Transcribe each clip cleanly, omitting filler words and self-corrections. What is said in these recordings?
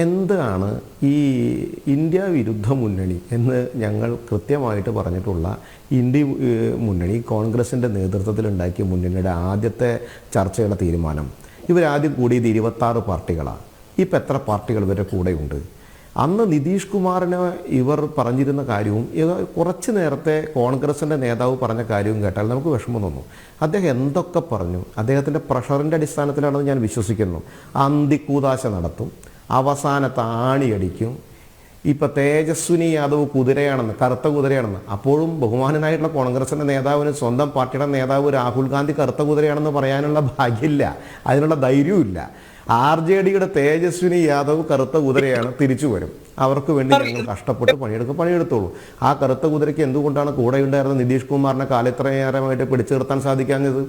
എന്താണ് ഈ ഇന്ത്യ വിരുദ്ധ മുന്നണി എന്ന് ഞങ്ങൾ കൃത്യമായിട്ട് പറഞ്ഞിട്ടുള്ള ഇന്ത്യ മുന്നണി കോൺഗ്രസിൻ്റെ നേതൃത്വത്തിലുണ്ടാക്കിയ മുന്നണിയുടെ ആദ്യത്തെ ചർച്ചയുടെ തീരുമാനം, ഇവരാദ്യം കൂടിയത് 26 പാർട്ടികളാണ്. ഇപ്പം എത്ര പാർട്ടികൾ ഇവരുടെ കൂടെയുണ്ട്? അന്ന് നിതീഷ് കുമാറിന് ഇവർ പറഞ്ഞിരുന്ന കാര്യവും കുറച്ച് നേരത്തെ കോൺഗ്രസിൻ്റെ നേതാവ് പറഞ്ഞ കാര്യവും കേട്ടാൽ നമുക്ക് വിഷമം തോന്നും. അദ്ദേഹം എന്തൊക്കെ പറഞ്ഞു, അദ്ദേഹത്തിൻ്റെ പ്രഷറിൻ്റെ അടിസ്ഥാനത്തിലാണെന്ന് ഞാൻ വിശ്വസിക്കുന്നു. അന്തിക്കൂതാശ നടത്തും, അവസാനത്തെ ആണിയടിക്കും. ഇപ്പം തേജസ്വിനി യാദവ് കുതിരയാണെന്ന്, കറുത്ത കുതിരയാണെന്ന്. അപ്പോഴും ബഹുമാനനായിട്ടുള്ള കോൺഗ്രസിൻ്റെ നേതാവിന് സ്വന്തം പാർട്ടിയുടെ നേതാവ് രാഹുൽ ഗാന്ധി കറുത്ത കുതിരയാണെന്ന് പറയാനുള്ള ഭാഗ്യമില്ല, അതിനുള്ള ധൈര്യവും ഇല്ല. RJDയുടെ തേജസ്വിനി യാദവ് കറുത്ത കുതിരയാണ്, തിരിച്ചു വരും. അവർക്ക് വേണ്ടി ഞങ്ങൾ കഷ്ടപ്പെട്ട് പണിയെടുത്തോളൂ. ആ കറുത്ത കുതിരയ്ക്ക് എന്തുകൊണ്ടാണ് കൂടെ ഉണ്ടായിരുന്ന നിതീഷ് കുമാറിനെ കാലത്രയേരമായിട്ട് പിടിച്ചു നിർത്താൻ സാധിക്കാഞ്ഞത്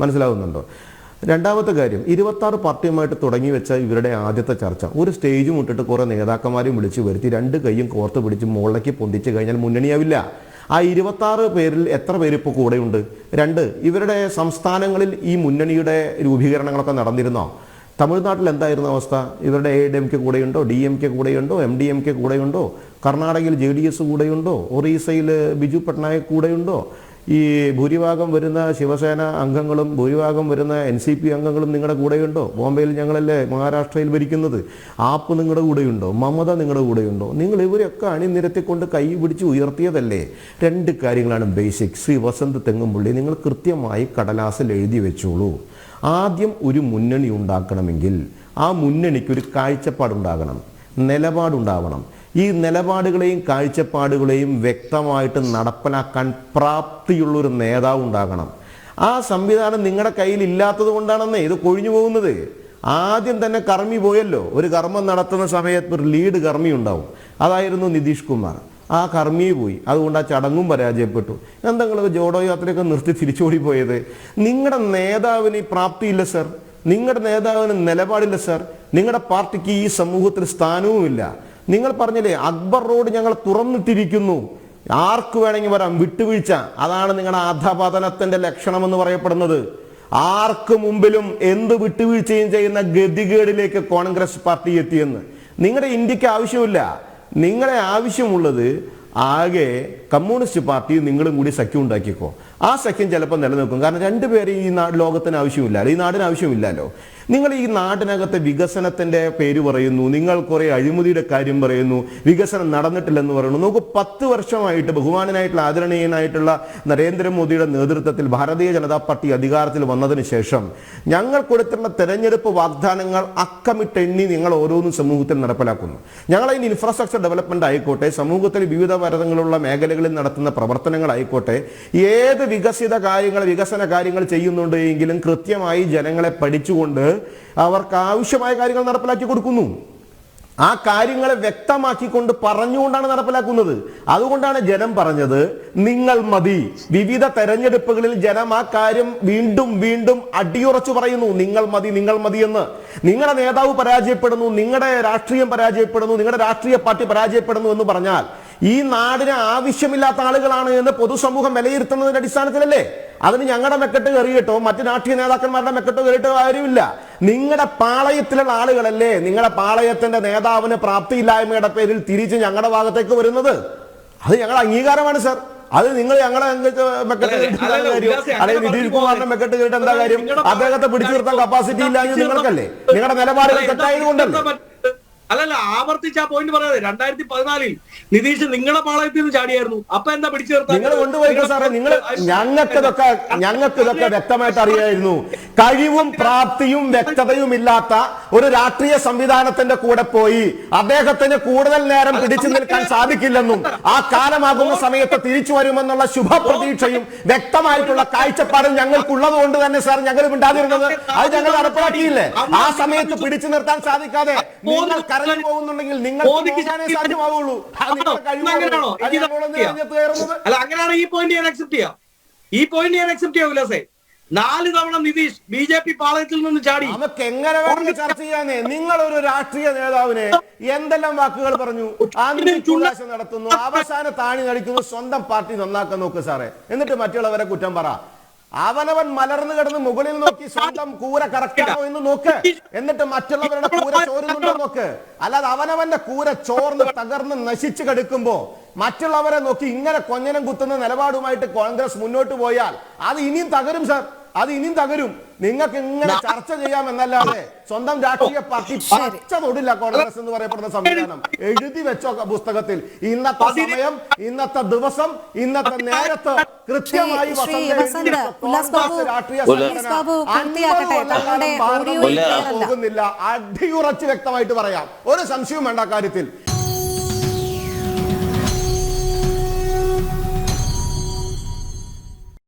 മനസ്സിലാവുന്നുണ്ടോ? രണ്ടാമത്തെ കാര്യം, 26 പാർട്ടിയുമായിട്ട് തുടങ്ങി വെച്ച ഇവരുടെ ആദ്യത്തെ ചർച്ച ഒരു സ്റ്റേജും ഇട്ടിട്ട് കുറേ നേതാക്കന്മാരെയും വിളിച്ചു വരുത്തി 2 കൈയും കോർത്ത് പിടിച്ച് മുകളിലേക്ക് പൊന്തിച്ച് കഴിഞ്ഞാൽ മുന്നണിയാവില്ല. ആ 26 പേരിൽ എത്ര പേര് ഇപ്പോൾ കൂടെയുണ്ട്? 2. ഇവരുടെ സംസ്ഥാനങ്ങളിൽ ഈ മുന്നണിയുടെ രൂപീകരണങ്ങളൊക്കെ നടന്നിരുന്നോ? തമിഴ്നാട്ടിൽ എന്തായിരുന്നു അവസ്ഥ? ഇവരുടെ ADMK കൂടെയുണ്ടോ? DMK കൂടെയുണ്ടോ? MDMK കൂടെയുണ്ടോ? കർണാടകയിൽ JDS കൂടെയുണ്ടോ? ഒറീസയിൽ ബിജു പട്നായക് കൂടെയുണ്ടോ? ഈ ഭൂരിഭാഗം വരുന്ന ശിവസേന അംഗങ്ങളും ഭൂരിഭാഗം വരുന്ന NCP അംഗങ്ങളും നിങ്ങളുടെ കൂടെയുണ്ടോ? ബോംബെയിൽ ഞങ്ങളല്ലേ മഹാരാഷ്ട്രയിൽ ഭരിക്കുന്നത്. ആപ്പ് നിങ്ങളുടെ കൂടെയുണ്ടോ? മമത നിങ്ങളുടെ കൂടെയുണ്ടോ? നിങ്ങൾ ഇവരെയൊക്കെ അണിനിരത്തിക്കൊണ്ട് കൈ പിടിച്ച് ഉയർത്തിയതല്ലേ? 2 കാര്യങ്ങളാണ് ബേസിക്. ശ്രീ വസന്ത് തെങ്ങുംപള്ളി, നിങ്ങൾ കൃത്യമായി കടലാസിൽ എഴുതി വെച്ചോളൂ. ആദ്യം ഒരു മുന്നണി ഉണ്ടാക്കണമെങ്കിൽ ആ മുന്നണിക്കൊരു കാഴ്ചപ്പാടുണ്ടാകണം, നിലപാടുണ്ടാവണം. ഈ നിലപാടുകളെയും കാഴ്ചപ്പാടുകളെയും വ്യക്തമായിട്ട് നടപ്പിലാക്കാൻ പ്രാപ്തിയുള്ളൊരു നേതാവ് ഉണ്ടാകണം. ആ സംവിധാനം നിങ്ങളുടെ കയ്യിൽ ഇല്ലാത്തത് കൊണ്ടാണെന്നേ ഇത് കൊഴിഞ്ഞു പോകുന്നത്. ആദ്യം തന്നെ കർമ്മി പോയല്ലോ. ഒരു കർമ്മം നടത്തുന്ന സമയത്ത് ഒരു ലീഡ് കർമ്മി ഉണ്ടാവും. അതായിരുന്നു നിതീഷ് കുമാർ. ആ കർമ്മി പോയി, അതുകൊണ്ട് ആ ചടങ്ങും പരാജയപ്പെട്ടു. എന്തെങ്കിലും ജോഡോ യാത്രയൊക്കെ നിർത്തി തിരിച്ചോടി പോയത്? നിങ്ങളുടെ നേതാവിന് പ്രാപ്തിയില്ല സർ, നിങ്ങളുടെ നേതാവിന് നിലപാടില്ല സർ, നിങ്ങളുടെ പാർട്ടിക്ക് ഈ സമൂഹത്തിൽ സ്ഥാനവുമില്ല. നിങ്ങൾ പറഞ്ഞില്ലേ അക്ബർ റോഡ് ഞങ്ങൾ തുറന്നിട്ടിരിക്കുന്നു, ആർക്ക് വേണമെങ്കിൽ വരാം, വിട്ടുവീഴ്ച. അതാണ് നിങ്ങളുടെ അധപതനത്തിന്റെ ലക്ഷണമെന്ന് പറയപ്പെടുന്നത്. ആർക്ക് മുമ്പിലും എന്ത് വിട്ടുവീഴ്ചയും ചെയ്യുന്ന ഗതികേടിലേക്ക് കോൺഗ്രസ് പാർട്ടി എത്തിയെന്ന്. നിങ്ങളുടെ ഇന്ത്യക്ക് ആവശ്യമില്ല. നിങ്ങളെ ആവശ്യമുള്ളത് ആകെ കമ്മ്യൂണിസ്റ്റ് പാർട്ടി നിങ്ങളും കൂടി സഖ്യം ഉണ്ടാക്കിക്കോ. ആ സഖ്യം ചിലപ്പോൾ നിലനിൽക്കും. കാരണം 2 പേര് ഈ ലോകത്തിന് ആവശ്യമില്ലല്ലോ, ഈ നാടിന് ആവശ്യമില്ലല്ലോ. നിങ്ങൾ ഈ നാടിനകത്തെ വികസനത്തിന്റെ പേര് പറയുന്നു, നിങ്ങൾ കുറെ അഴിമതിയുടെ കാര്യം പറയുന്നു, വികസനം നടന്നിട്ടില്ലെന്ന് പറയുന്നു. നമുക്ക് 10 വർഷമായിട്ട് ബഹുമാനനായിട്ടുള്ള ആദരണീയനായിട്ടുള്ള നരേന്ദ്രമോദിയുടെ നേതൃത്വത്തിൽ ഭാരതീയ ജനതാ പാർട്ടി അധികാരത്തിൽ വന്നതിന് ശേഷം ഞങ്ങൾ കൊടുത്തിട്ടുള്ള തെരഞ്ഞെടുപ്പ് വാഗ്ദാനങ്ങൾ അക്കമിട്ടെണ്ണി നിങ്ങൾ ഓരോന്നും സമൂഹത്തിൽ നടപ്പിലാക്കുന്നു. ഞങ്ങളതിന് ഇൻഫ്രാസ്ട്രക്ചർ ഡെവലപ്മെന്റ് ആയിക്കോട്ടെ, സമൂഹത്തിൽ വിവിധ തരത്തിലുള്ള മേഖലകളിൽ നടത്തുന്ന പ്രവർത്തനങ്ങളായിക്കോട്ടെ, ഏത് വികസന കാര്യങ്ങൾ ചെയ്യുന്നുണ്ട് എങ്കിലും കൃത്യമായി ജനങ്ങളെ പഠിച്ചുകൊണ്ട് അവർക്ക് ആവശ്യമായ കാര്യങ്ങൾ നടപ്പിലാക്കി കൊടുക്കുന്നു. ആ കാര്യങ്ങളെ വ്യക്തമാക്കിക്കൊണ്ട് പറഞ്ഞുകൊണ്ടാണ് നടപ്പിലാക്കുന്നത്. അതുകൊണ്ടാണ് ജനം പറഞ്ഞത് നിങ്ങൾ മതി. വിവിധ തെരഞ്ഞെടുപ്പുകളിൽ ജനം ആ കാര്യം വീണ്ടും വീണ്ടും അടിയുറച്ചു പറയുന്നു, നിങ്ങൾ മതി, നിങ്ങൾ മതി എന്ന്. നിങ്ങളുടെ നേതാവ് പരാജയപ്പെടുന്നു, നിങ്ങളുടെ രാഷ്ട്രീയം പരാജയപ്പെടുന്നു, നിങ്ങളുടെ രാഷ്ട്രീയ പാർട്ടി പരാജയപ്പെടുന്നു എന്ന് പറഞ്ഞാൽ ഈ നാടിന് ആവശ്യമില്ലാത്ത ആളുകളാണ് എന്ന് പൊതുസമൂഹം വിലയിരുത്തുന്നതിന്റെ അടിസ്ഥാനത്തിലല്ലേ? അതിന് ഞങ്ങളുടെ മെക്കെട്ട് കയറിയിട്ടോ മറ്റു രാഷ്ട്രീയ നേതാക്കന്മാരുടെ മെക്കെട്ട് കയറിയിട്ടോ കാര്യമില്ല. നിങ്ങളുടെ പാളയത്തിലുള്ള ആളുകളല്ലേ നിങ്ങളുടെ പാളയത്തിന്റെ നേതാവിന് പ്രാപ്തിയില്ലായ്മയുടെ പേരിൽ തിരിച്ച് ഞങ്ങളുടെ ഭാഗത്തേക്ക് വരുന്നത്. അത് ഞങ്ങളുടെ അംഗീകാരമാണ് സർ. അത് നിങ്ങൾ ഞങ്ങളെ മെക്കെട്ട് കാര്യം, അല്ലെങ്കിൽ നിതീഷ് കുമാറിന്റെ മെക്കെട്ട് കേട്ട് എന്താ കാര്യം? അദ്ദേഹത്തെ പിടിച്ചു നിർത്താൻ കപ്പാസിറ്റി ഇല്ലാഞ്ഞ് നിങ്ങൾക്കല്ലേ? നിങ്ങളുടെ നിലപാടുകൾ തെറ്റായത് കൊണ്ടല്ലേ? അല്ലല്ല, ആവർത്തിച്ച് ആ പോയിന്റ് പറയാതെ 2014 നിതീഷ് നിങ്ങളുടെ പാളയത്തിൽ നിന്ന് ചാടിയായിരുന്നു. അപ്പൊ എന്താ പിടിച്ചു നിർത്താൻ? നിങ്ങൾ കൊണ്ടുപോയി സാറേ. ഞങ്ങൾക്ക് ഇതൊക്കെ വ്യക്തമായിട്ട് അറിയായിരുന്നു. കഴിവും പ്രാപ്തിയും വ്യക്തതയും ഇല്ലാത്ത ഒരു രാഷ്ട്രീയ സംവിധാനത്തിന്റെ കൂടെ പോയി അദ്ദേഹത്തിന് കൂടുതൽ നേരം പിടിച്ചു നിൽക്കാൻ സാധിക്കില്ലെന്നും ആ കാലമാകുന്ന സമയത്ത് തിരിച്ചു വരുമെന്നുള്ള ശുഭപ്രതീക്ഷയും വ്യക്തമായിട്ടുള്ള കാഴ്ചപ്പാടും ഞങ്ങൾക്കുള്ളത് കൊണ്ട് തന്നെ സാർ ഞങ്ങൾ മിണ്ടാതിരുന്നത്. അത് ഞങ്ങൾ നടപ്പിലാക്കിയില്ലേ? ആ സമയത്ത് പിടിച്ചു നിർത്താൻ സാധിക്കാതെ നിങ്ങൾ കരഞ്ഞു പോകുന്നുണ്ടെങ്കിൽ നിങ്ങൾ സാധ്യമാവുള്ളൂ. അല്ല, അങ്ങനെയാണ് ഈ പോയിന്റ് ഞാൻ അക്സെപ്റ്റ് ചെയ്യാം. ഈ പോയിന്റ് ഞാൻ അക്സെപ്റ്റ് ചെയ്യാവില്ല സേ. 4 തവണ നിതീഷ് BJP പാളയത്തിൽ നിന്ന് ചാടി. നമുക്ക് എങ്ങനെ വേണമെങ്കിൽ ചർച്ച ചെയ്യാനേ. നിങ്ങൾ ഒരു രാഷ്ട്രീയ നേതാവിനെ എന്തെല്ലാം വാക്കുകൾ പറഞ്ഞു, നടത്തുന്നു, അവസാന താണി നടിക്കുന്നു, സ്വന്തം പാർട്ടി നന്നാക്കാൻ നോക്ക് സാറേ. എന്നിട്ട് മറ്റുള്ളവരെ കുറ്റം പറ. അവനവൻ മലർന്നു കിടന്ന് മുകളിൽ നോക്കി സ്വന്തം കൂര കറക്റ്റാണോ എന്ന് നോക്ക്. എന്നിട്ട് മറ്റുള്ളവരുടെ കൂര ചോരുന്നുണ്ടോ നോക്ക്. അല്ലാതെ അവനവന്റെ കൂര ചോർന്ന് തകർന്ന് നശിച്ചു കിടക്കുമ്പോ മറ്റുള്ളവരെ നോക്കി ഇങ്ങനെ കൊഞ്ഞനം കുത്തുന്ന നിലപാടുമായിട്ട് കോൺഗ്രസ് മുന്നോട്ട് പോയാൽ അത് ഇനിയും തകരും സാർ, അത് ഇനിയും തകരും. നിങ്ങൾക്ക് ഇങ്ങനെ ചർച്ച ചെയ്യാമെന്നല്ലാതെ സ്വന്തം രാഷ്ട്രീയ പാർട്ടി പച്ച തൊടില്ല കോൺഗ്രസ് എന്ന് പറയപ്പെടുന്ന സംവിധാനം. എഴുതി വെച്ചോ പുസ്തകത്തിൽ. ഇന്നത്തെ സമയം, ഇന്നത്തെ ദിവസം, ഇന്നത്തെ നേരത്ത് കൃത്യമായി രാഷ്ട്രീയ പോകുന്നില്ല. അടിയുറച്ച് വ്യക്തമായിട്ട് പറയാം, ഒരു സംശയവും വേണ്ട കാര്യത്തിൽ.